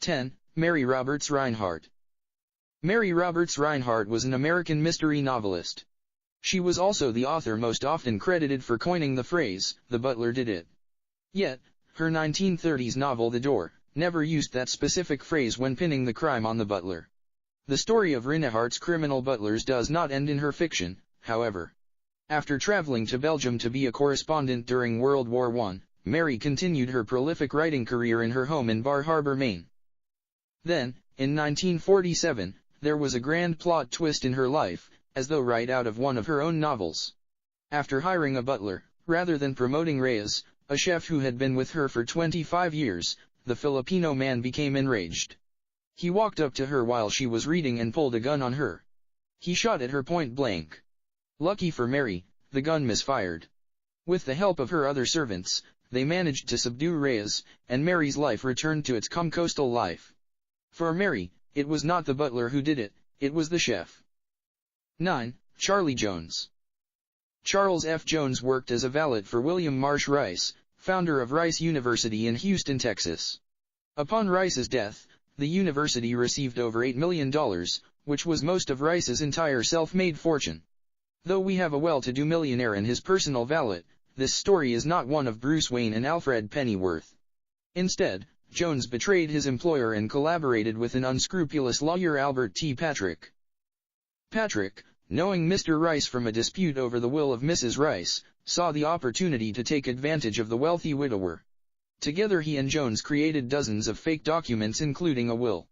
10. Mary Roberts Rinehart. Mary Roberts Rinehart was an American mystery novelist. She was also the author most often credited for coining the phrase, "The Butler did it." Yet, her 1930s novel The Door never used that specific phrase when pinning the crime on the butler. The story of Rinehart's criminal butlers does not end in her fiction, however. After traveling to Belgium to be a correspondent during World War I, Mary continued her prolific writing career in her home in Bar Harbor, Maine. Then, in 1947, there was a grand plot twist in her life, as though right out of one of her own novels. After hiring a butler, rather than promoting Reyes, a chef who had been with her for 25 years, the Filipino man became enraged. He walked up to her while she was reading and pulled a gun on her. He shot at her point blank. Lucky for Mary, the gun misfired. With the help of her other servants, they managed to subdue Reyes, and Mary's life returned to its calm coastal life. For Mary, it was not the butler who did it, it was the chef. 9. Charlie Jones. Charles F. Jones worked as a valet for William Marsh Rice, founder of Rice University in Houston, Texas. Upon Rice's death, the university received over $8 million, which was most of Rice's entire self-made fortune. Though we have a well-to-do millionaire and his personal valet, this story is not one of Bruce Wayne and Alfred Pennyworth. Instead, Jones betrayed his employer and collaborated with an unscrupulous lawyer, Albert T. Patrick. Patrick, knowing Mr. Rice from a dispute over the will of Mrs. Rice, saw the opportunity to take advantage of the wealthy widower. Together he and Jones created dozens of fake documents including a will.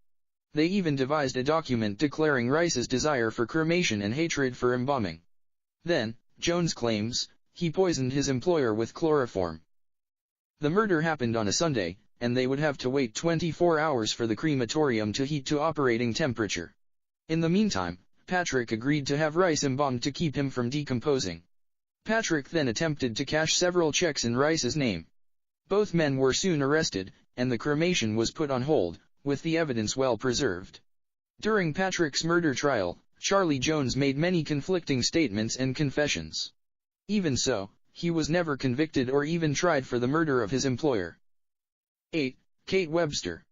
They even devised a document declaring Rice's desire for cremation and hatred for embalming. Then, Jones claims, he poisoned his employer with chloroform. The murder happened on a Sunday, and they would have to wait 24 hours for the crematorium to heat to operating temperature. In the meantime, Patrick agreed to have Rice embalmed to keep him from decomposing. Patrick then attempted to cash several checks in Rice's name. Both men were soon arrested, and the cremation was put on hold, with the evidence well preserved. During Patrick's murder trial, Charlie Jones made many conflicting statements and confessions. Even so, he was never convicted or even tried for the murder of his employer. 8. Kate Webster.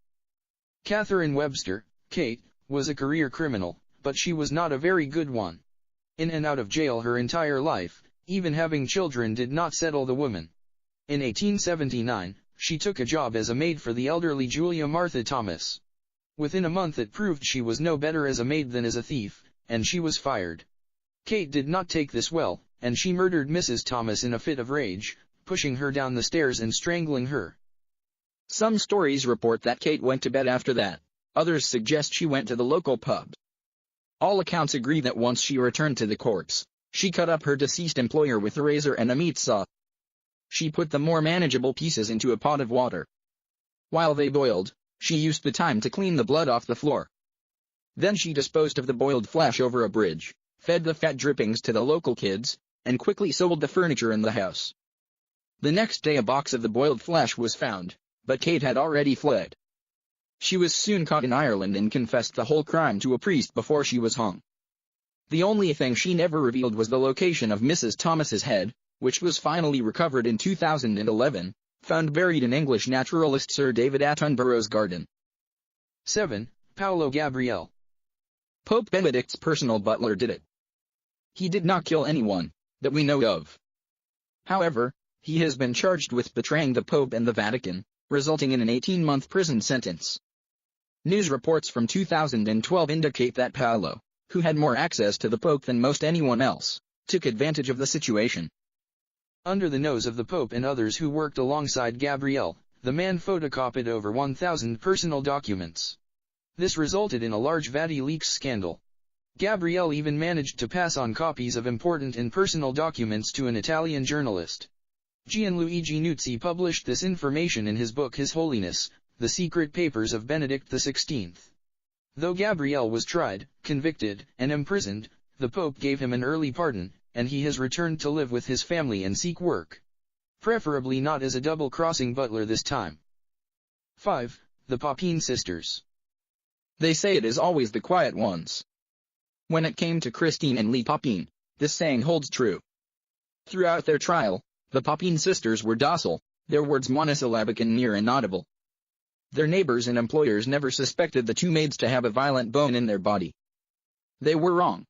Catherine Webster, Kate, was a career criminal, but she was not a very good one. In and out of jail her entire life, even having children did not settle the woman. In 1879, she took a job as a maid for the elderly Julia Martha Thomas. Within a month it proved she was no better as a maid than as a thief, and she was fired. Kate did not take this well, and she murdered Mrs. Thomas in a fit of rage, pushing her down the stairs and strangling her. Some stories report that Kate went to bed after that, others suggest she went to the local pub. All accounts agree that once she returned to the corpse, she cut up her deceased employer with a razor and a meat saw. She put the more manageable pieces into a pot of water. While they boiled, she used the time to clean the blood off the floor. Then she disposed of the boiled flesh over a bridge, fed the fat drippings to the local kids, and quickly sold the furniture in the house. The next day a box of the boiled flesh was found, but Kate had already fled. She was soon caught in Ireland and confessed the whole crime to a priest before she was hung. The only thing she never revealed was the location of Mrs. Thomas's head, which was finally recovered in 2011, found buried in English naturalist Sir David Attenborough's garden. 7. Paolo Gabriele. Pope Benedict's personal butler did it. He did not kill anyone, that we know of. However, he has been charged with betraying the Pope and the Vatican, resulting in an 18-month prison sentence. News reports from 2012 indicate that Paolo, who had more access to the Pope than most anyone else, took advantage of the situation. Under the nose of the Pope and others who worked alongside Gabriele, the man photocopied over 1,000 personal documents. This resulted in a large Vati leaks scandal. Gabriele even managed to pass on copies of important and personal documents to an Italian journalist. Gianluigi Nuzzi published this information in his book His Holiness, The Secret Papers of Benedict XVI. Though Gabriele was tried, convicted, and imprisoned, the Pope gave him an early pardon, and he has returned to live with his family and seek work. Preferably not as a double-crossing butler this time. 5. The Papin Sisters. They say it is always the quiet ones. When it came to Christine and Lee Papin, this saying holds true. Throughout their trial, the Papin sisters were docile, their words monosyllabic and near inaudible. Their neighbors and employers never suspected the two maids to have a violent bone in their body. They were wrong.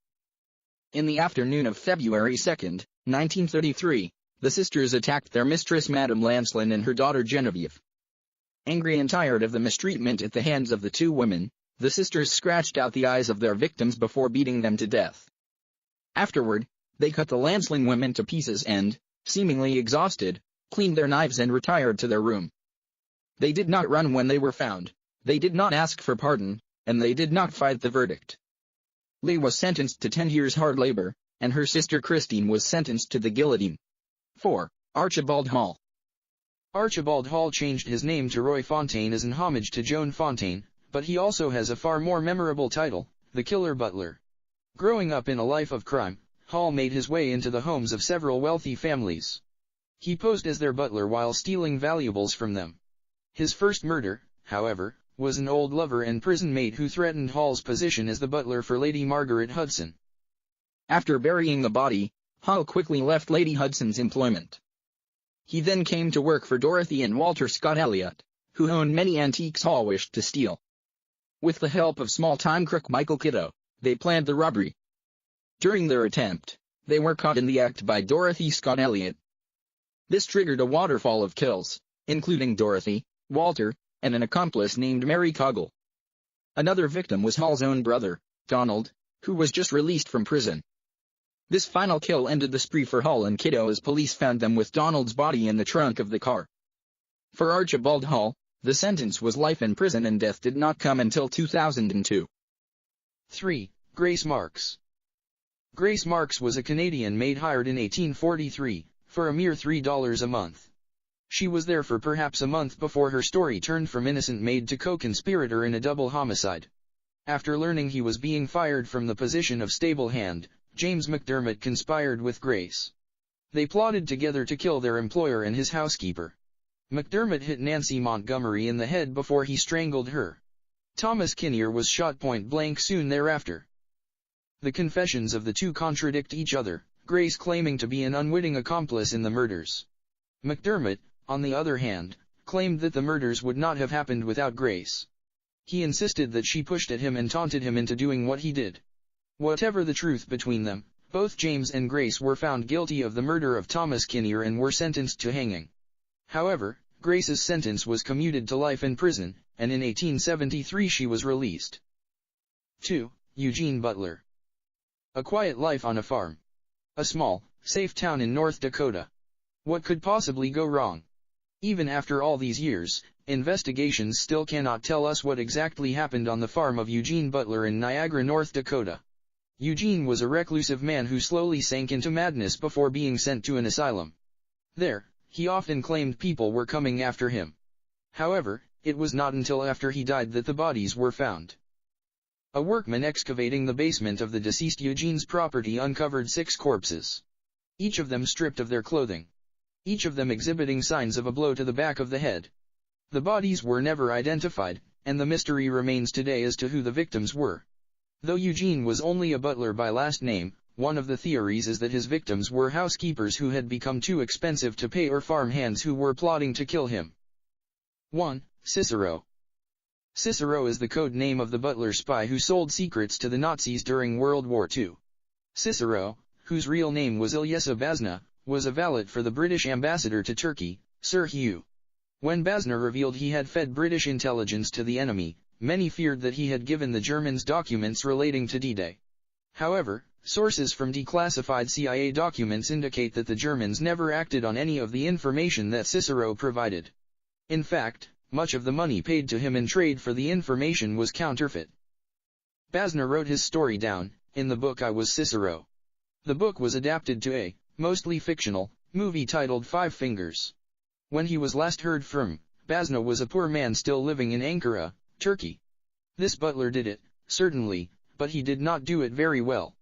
In the afternoon of February 2, 1933, the sisters attacked their mistress Madame Lancelin and her daughter Genevieve. Angry and tired of the mistreatment at the hands of the two women, the sisters scratched out the eyes of their victims before beating them to death. Afterward, they cut the Lancelin women to pieces and, seemingly exhausted, cleaned their knives and retired to their room. They did not run when they were found, they did not ask for pardon, and they did not fight the verdict. Lee was sentenced to 10 years hard labor, and her sister Christine was sentenced to the guillotine. 4. Archibald Hall. Archibald Hall changed his name to Roy Fontaine as an homage to Joan Fontaine, but he also has a far more memorable title, the Killer Butler. Growing up in a life of crime, Hall made his way into the homes of several wealthy families. He posed as their butler while stealing valuables from them. His first murder, however, was an old lover and prison mate who threatened Hall's position as the butler for Lady Margaret Hudson. After burying the body, Hall quickly left Lady Hudson's employment. He then came to work for Dorothy and Walter Scott Elliott, who owned many antiques Hall wished to steal. With the help of small-time crook Michael Kiddo, they planned the robbery. During their attempt, they were caught in the act by Dorothy Scott Elliott. This triggered a waterfall of kills, including Dorothy, Walter, and an accomplice named Mary Coggle. Another victim was Hall's own brother, Donald, who was just released from prison. This final kill ended the spree for Hall and Kiddo as police found them with Donald's body in the trunk of the car. For Archibald Hall, the sentence was life in prison and death did not come until 2002. 3. Grace Marks. Grace Marks was a Canadian maid hired in 1843, for a mere $3 a month. She was there for perhaps a month before her story turned from innocent maid to co-conspirator in a double homicide. After learning he was being fired from the position of stable hand, James McDermott conspired with Grace. They plotted together to kill their employer and his housekeeper. McDermott hit Nancy Montgomery in the head before he strangled her. Thomas Kinnear was shot point blank soon thereafter. The confessions of the two contradict each other, Grace claiming to be an unwitting accomplice in the murders. McDermott, on the other hand, claimed that the murders would not have happened without Grace. He insisted that she pushed at him and taunted him into doing what he did. Whatever the truth between them, both James and Grace were found guilty of the murder of Thomas Kinnear and were sentenced to hanging. However, Grace's sentence was commuted to life in prison, and in 1873 she was released. 2. Eugene Butler. A quiet life on a farm. A small, safe town in North Dakota. What could possibly go wrong? Even after all these years, investigations still cannot tell us what exactly happened on the farm of Eugene Butler in Niagara, North Dakota. Eugene was a reclusive man who slowly sank into madness before being sent to an asylum. There, he often claimed people were coming after him. However, it was not until after he died that the bodies were found. A workman excavating the basement of the deceased Eugene's property uncovered 6 corpses. Each of them stripped of their clothing. Each of them exhibiting signs of a blow to the back of the head. The bodies were never identified, and the mystery remains today as to who the victims were. Though Eugene was only a butler by last name, one of the theories is that his victims were housekeepers who had become too expensive to pay or farm hands who were plotting to kill him. 1. Cicero. Cicero is the code name of the butler spy who sold secrets to the Nazis during World War II. Cicero, whose real name was Ilyesa Bazna, was a valet for the British ambassador to Turkey, Sir Hugh. When Bazna revealed he had fed British intelligence to the enemy, many feared that he had given the Germans documents relating to D-Day. However, sources from declassified CIA documents indicate that the Germans never acted on any of the information that Cicero provided. In fact, much of the money paid to him in trade for the information was counterfeit. Bazna wrote his story down, in the book I Was Cicero. The book was adapted to a, mostly fictional, movie titled 5 Fingers. When he was last heard from, Bazna was a poor man still living in Ankara, Turkey. This butler did it, certainly, but he did not do it very well.